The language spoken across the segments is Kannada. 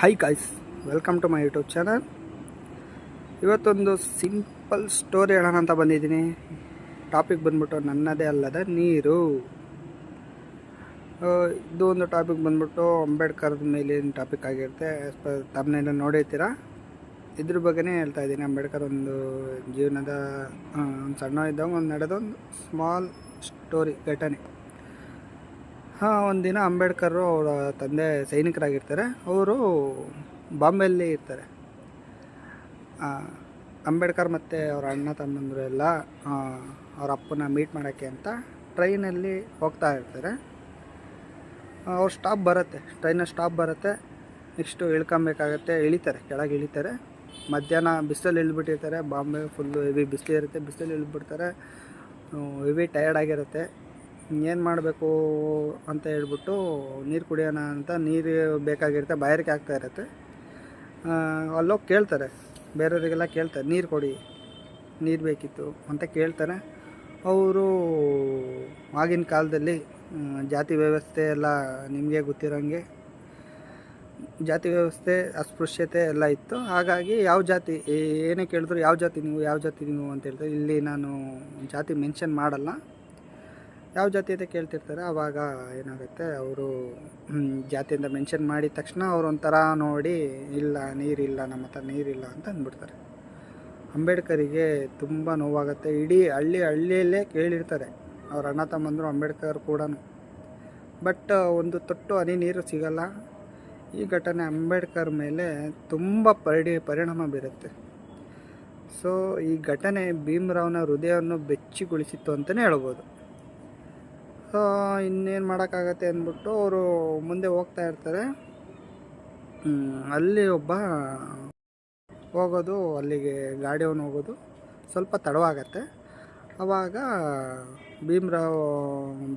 Hi guys, welcome to my YouTube channel. ಇವತ್ತೊಂದು ಸಿಂಪಲ್ ಸ್ಟೋರಿ ಹೇಳೋಣ ಅಂತ ಬಂದಿದ್ದೀನಿ. ಟಾಪಿಕ್ ಬಂದ್ಬಿಟ್ಟು ನನ್ನದೇ ಅಲ್ಲದ ನೀರು. ಇದು ಒಂದು ಟಾಪಿಕ್ ಬಂದ್ಬಿಟ್ಟು ಅಂಬೇಡ್ಕರ್ ಮೇಲಿನ ಟಾಪಿಕ್ ಆಗಿರುತ್ತೆ. ತಮ್ಮನೆಲ್ಲ ನೋಡಿರ್ತೀರ. ಇದ್ರ ಬಗ್ಗೆನೇ ಹೇಳ್ತಾ ಇದ್ದೀನಿ. ಅಂಬೇಡ್ಕರ್ ಒಂದು ಜೀವನದ ಒಂದು ಸಣ್ಣ ಇದ್ದಾಗ ಒಂದು ನಡೆದ ಒಂದು ಸ್ಮಾಲ್ ಸ್ಟೋರಿ ಘಟನೆ. ಒಂದಿನ ಅಂಬೇಡ್ಕರು ಅವರ ತಂದೆ ಸೈನಿಕರಾಗಿರ್ತಾರೆ. ಅವರು ಬಾಂಬೆಯಲ್ಲಿ ಇರ್ತಾರೆ. ಅಂಬೇಡ್ಕರ್ ಮತ್ತು ಅವರ ಅಣ್ಣ ತಮ್ಮಂದರು ಎಲ್ಲ ಅವ್ರ ಅಪ್ಪನ ಮೀಟ್ ಮಾಡೋಕ್ಕೆ ಅಂತ ಟ್ರೈನಲ್ಲಿ ಹೋಗ್ತಾ ಇರ್ತಾರೆ. ಅವ್ರ ಸ್ಟಾಪ್ ಬರುತ್ತೆ, ಟ್ರೈನ ಸ್ಟಾಪ್ ಬರುತ್ತೆ. ನೆಕ್ಸ್ಟು ಇಳ್ಕೊಬೇಕಾಗತ್ತೆ. ಕೆಳಗೆ ಇಳಿತಾರೆ. ಮಧ್ಯಾಹ್ನ ಬಿಸಿಲಲ್ಲಿ ಇಳಿದ್ಬಿಟ್ಟಿರ್ತಾರೆ. ಬಾಂಬೆ ಫುಲ್ಲು ಹೆವಿ ಬಿಸಿಲು ಇರುತ್ತೆ. ಬಿಸಿಲಲ್ಲಿ ಇಳಿದ್ಬಿಡ್ತಾರೆ. ಹೆವಿ ಟಯರ್ಡ್ ಆಗಿರುತ್ತೆ. ಏನು ಮಾಡಬೇಕು ಅಂತ ಹೇಳ್ಬಿಟ್ಟು ನೀರು ಕುಡಿಯೋಣ ಅಂತ ನೀರು ಬೇಕಾಗಿರುತ್ತೆ. ಬಾಯಾರಿಕೆ ಆಗ್ತಾ ಇರುತ್ತೆ. ಅಲ್ಲೋಗಿ ಕೇಳ್ತಾರೆ, ಬೇರೆಯವರಿಗೆಲ್ಲ ಕೇಳ್ತಾರೆ, ನೀರು ಕೊಡಿ, ನೀರು ಬೇಕಿತ್ತು ಅಂತ ಕೇಳ್ತಾರೆ. ಅವರು ಆಗಿನ ಕಾಲದಲ್ಲಿ ಜಾತಿ ವ್ಯವಸ್ಥೆ ಎಲ್ಲ ನಿಮಗೆ ಗೊತ್ತಿರೋಂಗೆ ಜಾತಿ ವ್ಯವಸ್ಥೆ, ಅಸ್ಪೃಶ್ಯತೆ ಎಲ್ಲ ಇತ್ತು. ಹಾಗಾಗಿ ಯಾವ ಜಾತಿ ಏನೇ ಕೇಳಿದ್ರು ಯಾವ ಜಾತಿ ನೀವು ಅಂತ ಹೇಳ್ತಾರೆ. ಇಲ್ಲಿ ನಾನು ಜಾತಿ ಮೆನ್ಷನ್ ಮಾಡಲ್ಲ, ಯಾವ ಜಾತಿ ಅಂತ ಕೇಳ್ತಿರ್ತಾರೆ. ಆವಾಗ ಏನಾಗುತ್ತೆ, ಅವರು ಜಾತಿಯಿಂದ ಮೆನ್ಷನ್ ಮಾಡಿದ ತಕ್ಷಣ ಅವರು ಒಂಥರ ನೋಡಿ, ಇಲ್ಲ ನೀರಿಲ್ಲ, ನಮ್ಮ ಹತ್ರ ನೀರಿಲ್ಲ ಅಂತ ಅಂದ್ಬಿಡ್ತಾರೆ. ಅಂಬೇಡ್ಕರಿಗೆ ತುಂಬ ನೋವಾಗುತ್ತೆ. ಇಡೀ ಹಳ್ಳಿಯಲ್ಲೇ ಕೇಳಿರ್ತಾರೆ ಅವ್ರ ಅಣ್ಣ ತಮ್ಮಂದರು, ಅಂಬೇಡ್ಕರ್ ಕೂಡ. ಬಟ್ ಒಂದು ತೊಟ್ಟು ಹನಿ ನೀರು ಸಿಗಲ್ಲ. ಈ ಘಟನೆ ಅಂಬೇಡ್ಕರ್ ಮೇಲೆ ತುಂಬ ಪರಿಣಾಮ ಬೀರುತ್ತೆ. ಸೊ ಈ ಘಟನೆ ಭೀಮರಾವ್ನ ಹೃದಯವನ್ನು ಬೆಚ್ಚಿಗೊಳಿಸಿತ್ತು ಅಂತಲೇ ಹೇಳ್ಬೋದು. ಇನ್ನೇನು ಮಾಡೋಕ್ಕಾಗತ್ತೆ ಅಂದ್ಬಿಟ್ಟು ಅವರು ಮುಂದೆ ಹೋಗ್ತಾ ಇರ್ತಾರೆ. ಅಲ್ಲಿ ಒಬ್ಬ ಅಲ್ಲಿಗೆ ಗಾಡಿಯವನು ಹೋಗೋದು ಸ್ವಲ್ಪ ತಡವಾಗತ್ತೆ. ಆವಾಗ ಭೀಮರಾವ್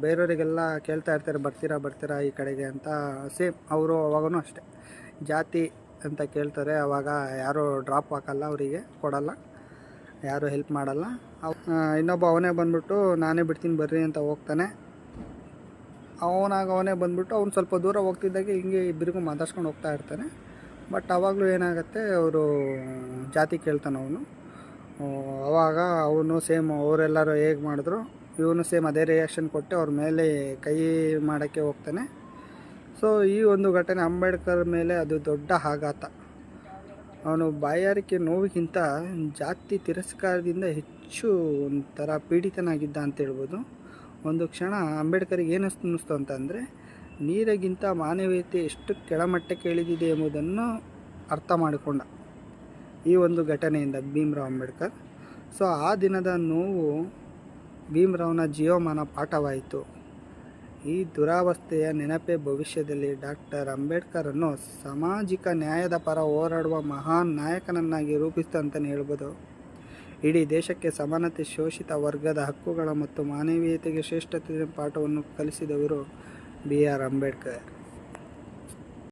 ಬೇರೆಯವರಿಗೆಲ್ಲ ಕೇಳ್ತಾ ಇರ್ತಾರೆ, ಬರ್ತೀರಾ ಈ ಕಡೆಗೆ ಅಂತ. ಸೇಮ್ ಅವರು ಅವಾಗೂ ಅಷ್ಟೇ ಜಾತಿ ಅಂತ ಕೇಳ್ತಾರೆ. ಆವಾಗ ಯಾರೂ ಡ್ರಾಪ್ ಹಾಕಲ್ಲ, ಅವರಿಗೆ ಕೊಡಲ್ಲ, ಯಾರೂ ಹೆಲ್ಪ್ ಮಾಡಲ್ಲ. ಇನ್ನೊಬ್ಬ ಅವನೇ ಬಂದ್ಬಿಟ್ಟು ನಾನೇ ಬಿಡ್ತೀನಿ ಬರ್ರಿ ಅಂತ ಹೋಗ್ತಾನೆ. ಅವನೇ ಬಂದ್ಬಿಟ್ಟು ಅವ್ನು ಸ್ವಲ್ಪ ದೂರ ಹೋಗ್ತಿದ್ದಾಗೆ ಹಿಂಗೆ ಇಬ್ಬರಿಗೂ ಮಾತಾಡ್ಸ್ಕೊಂಡು ಹೋಗ್ತಾ ಇರ್ತಾನೆ. ಬಟ್ ಆವಾಗಲೂ ಏನಾಗುತ್ತೆ, ಅವರು ಜಾತಿ ಕೇಳ್ತಾನೆ ಅವನು. ಆವಾಗ ಅವನು ಸೇಮ್ ಅವರೆಲ್ಲರೂ ಹೇಗೆ ಮಾಡಿದ್ರು ಇವನು ಸೇಮ್ ಅದೇ ರಿಯಾಕ್ಷನ್ ಕೊಟ್ಟು ಅವ್ರ ಮೇಲೆ ಕೈ ಮಾಡೋಕ್ಕೆ ಹೋಗ್ತಾನೆ. ಸೊ ಈ ಒಂದು ಘಟನೆ ಅಂಬೇಡ್ಕರ್ ಮೇಲೆ ಅದು ದೊಡ್ಡ ಆಘಾತ. ಅವನು ಬಾಯಾರಿಕೆ ನೋವಿಗಿಂತ ಜಾತಿ ತಿರಸ್ಕಾರದಿಂದ ಹೆಚ್ಚು ಒಂಥರ ಪೀಡಿತನಾಗಿದ್ದ ಅಂತ ಹೇಳ್ಬೋದು. ಒಂದು ಕ್ಷಣ ಅಂಬೇಡ್ಕರ್ಗೆ ಏನು ಅನ್ನಿಸ್ತು ಅಂತಂದರೆ, ನೀರಿಗಿಂತ ಮಾನವೀಯತೆ ಎಷ್ಟು ಕೆಳಮಟ್ಟಕ್ಕೆ ಇಳಿದಿದೆ ಎಂಬುದನ್ನು ಅರ್ಥ ಮಾಡಿಕೊಂಡ ಈ ಒಂದು ಘಟನೆಯಿಂದ ಭೀಮರಾವ್ ಅಂಬೇಡ್ಕರ್. ಸೊ ಆ ದಿನದ ನೋವು ಭೀಮರಾವ್ನ ಜೀವಮಾನ ಪಾಠವಾಯಿತು. ಈ ದುರಾವಸ್ಥೆಯ ನೆನಪೇ ಭವಿಷ್ಯದಲ್ಲಿ ಡಾಕ್ಟರ್ ಅಂಬೇಡ್ಕರನ್ನು ಸಾಮಾಜಿಕ ನ್ಯಾಯದ ಪರ ಹೋರಾಡುವ ಮಹಾನ್ ನಾಯಕನನ್ನಾಗಿ ರೂಪಿಸಿತು ಅಂತಲೇ ಹೇಳ್ಬೋದು. ಇಡೀ ದೇಶಕ್ಕೆ ಸಮಾನತೆ, ಶೋಷಿತ ವರ್ಗದ ಹಕ್ಕುಗಳ ಮತ್ತು ಮಾನವೀಯತೆಗೆ ಶ್ರೇಷ್ಠತೆಯ ಪಾಠವನ್ನು ಕಲಿಸಿದವರು ಬಿ ಆರ್ ಅಂಬೇಡ್ಕರ್.